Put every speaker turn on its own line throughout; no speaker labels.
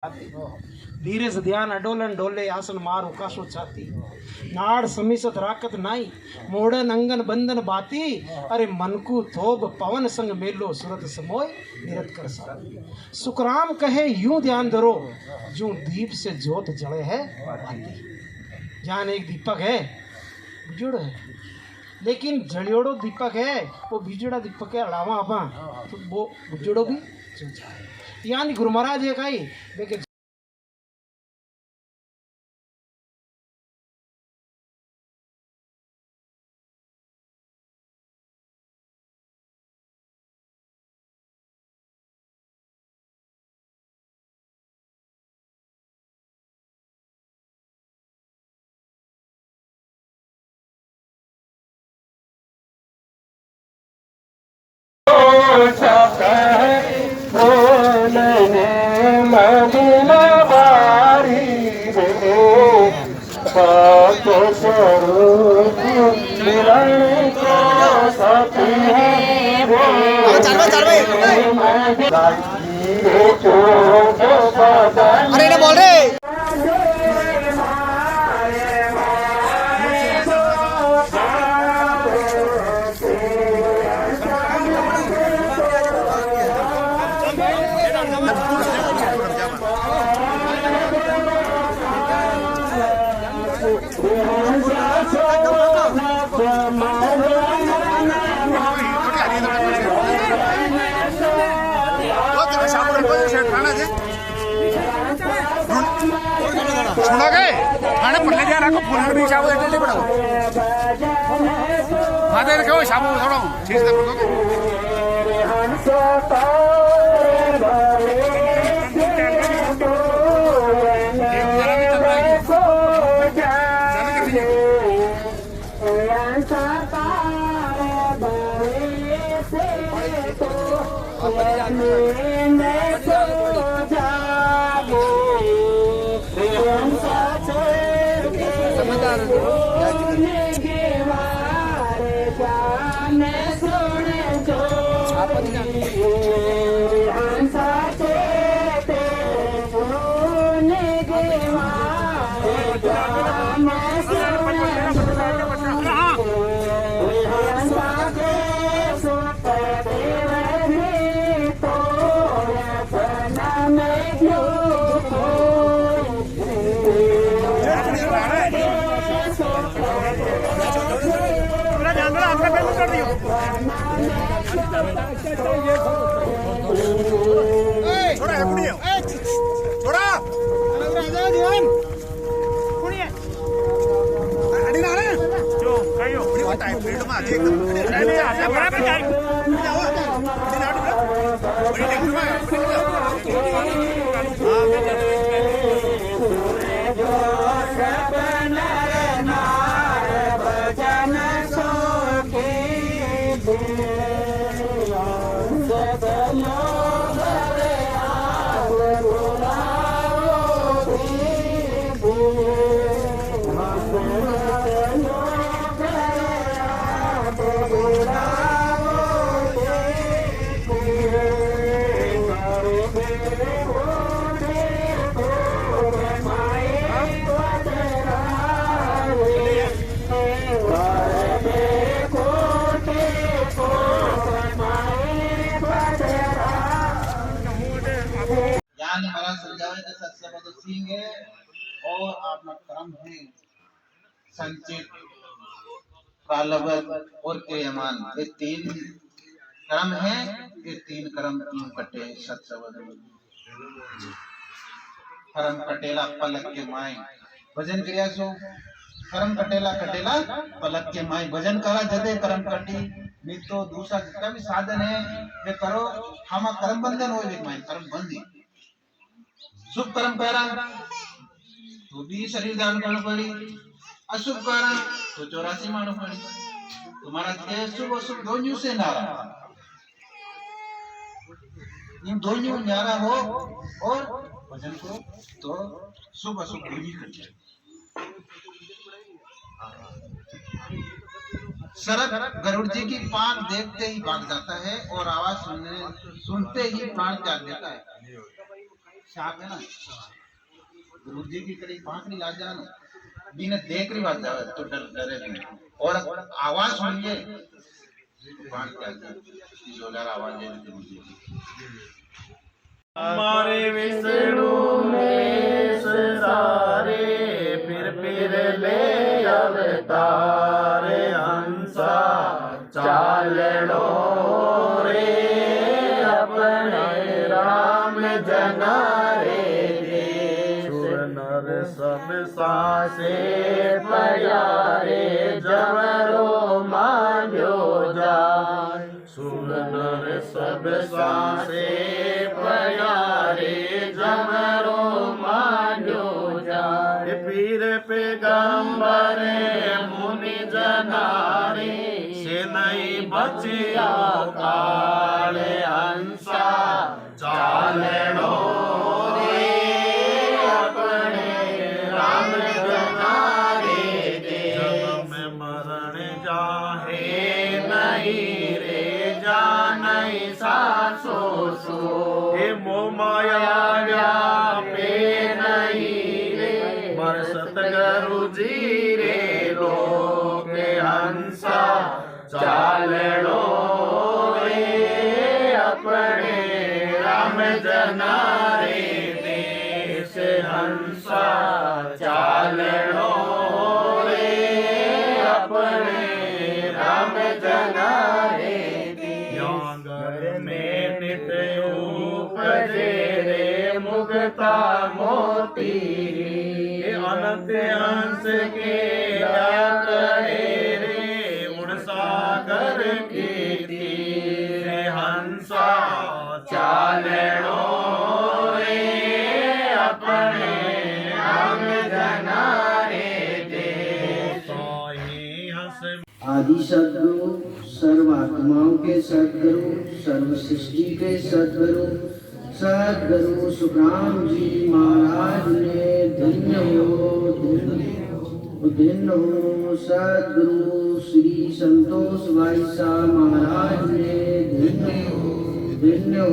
धीरज ध्यान अडोलन डोले आसन मार उकाशो छाती नाड़ समीसत राकत नाई मोड़न अंगन बंधन बाती अरे मनकू थोब पवन संग मेलो सुरत समोय निरत कर सा सुखराम कहे यूं ध्यान धरो जो दीप से ज्योत जले है बाती। जान एक दीपक है बिजुड़ है लेकिन जड़ियोड़ो दीपक है वो बिजुड़ा दीपक है अड़ावा आपा तो वो बिजुड़ो भी जल जाए। यानी गुरु महाराज ये कही देखिए
अरे ना बोल रहे
सुना गए खाने पल्ले जा रहा फूल भी शाबू એટલે પડાવો માદે કહો શાબુ થોડો ठीक से पड़ोगे छोड़ा है पुड़िया छोड़ा राजा ध्यान पुड़िया अड़ी ना रे जो कहियो पुड़ी बताए फील्ड में आज एकदम अरे आजा बड़ा पे जाए जाओ अड़ी ना पुड़ी देख लो हां
है और आपका कर्म है संचित प्रालब्ध और क्रियमान ये तीन कर्म है। ये तीन कर्म तीन कटे सत्सवद कर्म कटेला पलक के माए भजन क्रिया सो कर्म कटेला कटेला पलक के माए भजन करा जदे कर्म कटी नहीं तो दूसरा जितना भी साधन है वे करो हम कर्म बंधन हो माए कर्म बंदी शुभ कर्म करा तो भी शरीर दान करना पड़ी अशुभ करा तो 84 मानो पड़ी तुम्हारा शुभ अशुभ दोनों से नारा इन दोनों न्यारा हो और भजन करो तो शुभ अशुभ दोनों कर जाए। शरद गरुड़ जी की पांख देखते ही भाग जाता है और आवाज सुनते ही प्राण त्याग देता है। साफ है ना गुरु जी की कड़ी बांकड़ी ला जानो बिना देख रही बात जावे तो डरे नहीं और आवाज सुनिए तो बांध के जोरदार आवाज है गुरु जी की
हमारे विष्णु में सारे फिर ले अवतार हंसा चालनो रे अपने राम जना रे देश नर सब सासे प्यारे जवरो मान्यो जाय सुनर सब सासे प्यारे जमरो मान्यो जाय पीर पैगंबर मुनि जनारे से नहीं बचिया काले हंसा चालनो रे अपने राम जनारे दे जन्म मरण जाहे नहीं रे जानई सासो सो हे मोह माया व्यापे नहीं रे बरसत गुरु जी रे लोक हंसा चालनो रे अपने राम जना रे देश हंसा चालनो रे अपने राम जना रे यागर में नित उपजे रे मुक्ता मोती अनंत हंस के करे रे उड़ सागर की तीरे हंसा चालनो रे अपने राम जना रे देश हंस
आदि सद्गुरु सर्वात्माओं के सद्गुरु सर्व सृष्टि के सद्गुरु सद्गुरु सुखराम जी महाराज ने धन्य हो सद्गुरु श्री संतोष भाई साहब महाराज ने धन्य हो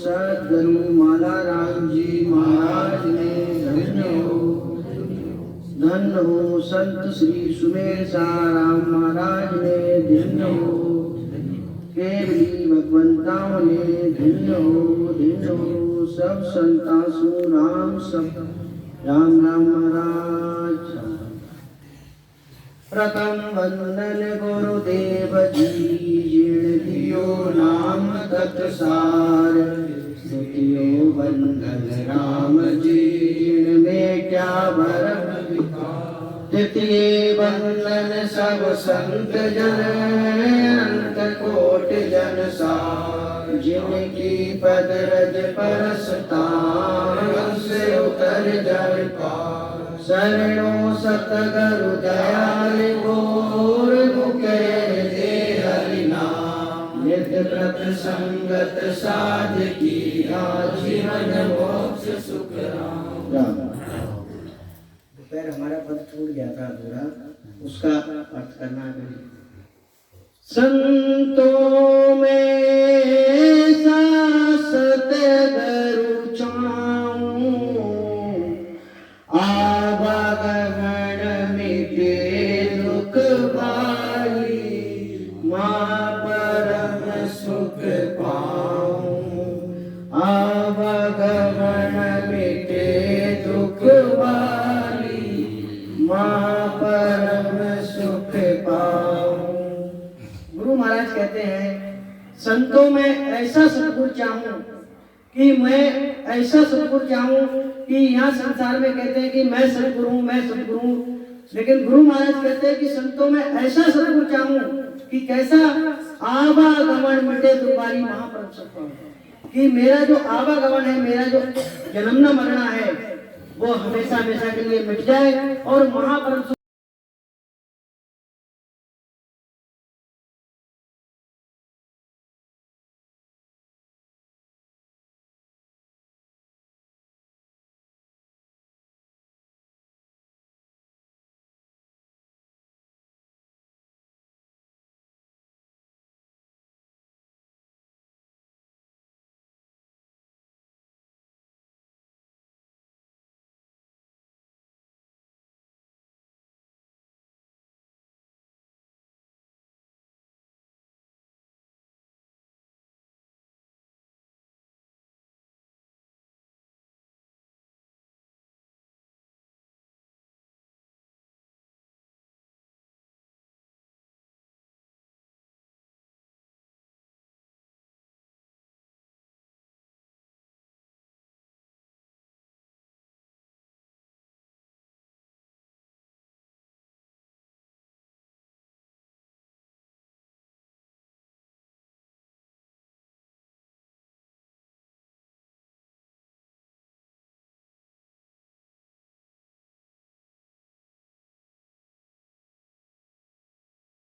सद्गुरु माला राम जी महाराज ने धन्य हो संत श्री सुमेर साराम महाराज ने धन्य हो केवली भगवंताओं ने धन्य हो सब संतासु राम सब राम महाराज प्रथम वंदन गुरुदेव जी जिण दियो नाम तत्सार द्वितीयो वंदन राम जी जिण में क्या भरम तृतीय वंदन सब संत जन अनंत कोट जन सार जिनकी पद रज परसतान से उतर जल पार शरणो सतगुरु दयाल घोर मुखे दे हरि नाम नित्य प्रत संगत साध की जीवन मोक्ष सुख राम। दोपहर हमारा पद छूट गया था अधूरा उसका अर्थ करना है। संतों में सतगुरु चाऊं आवागमन मिटे दुख भाई माँ परम सुख पाऊं आवागमन मिटे दुख भाई माँ परम सुख पाऊं। गुरु महाराज कहते हैं संतों में ऐसा सद्गुरु चाहूं कि मैं ऐसा सद्गुरु चाहूं कि यहाँ संसार में कहते हैं कि मैं सद्गुरु हूँ लेकिन गुरु महाराज कहते हैं कि संतों में ऐसा सद्गुरु चाहूं कि कैसा आवागमन मिटे दुबारी महाप्रभु सुख कि मेरा जो आवागमन है मेरा जो जन्मना मरना है वो हमेशा हमेशा के लिए मिट जाए और महाप्रभु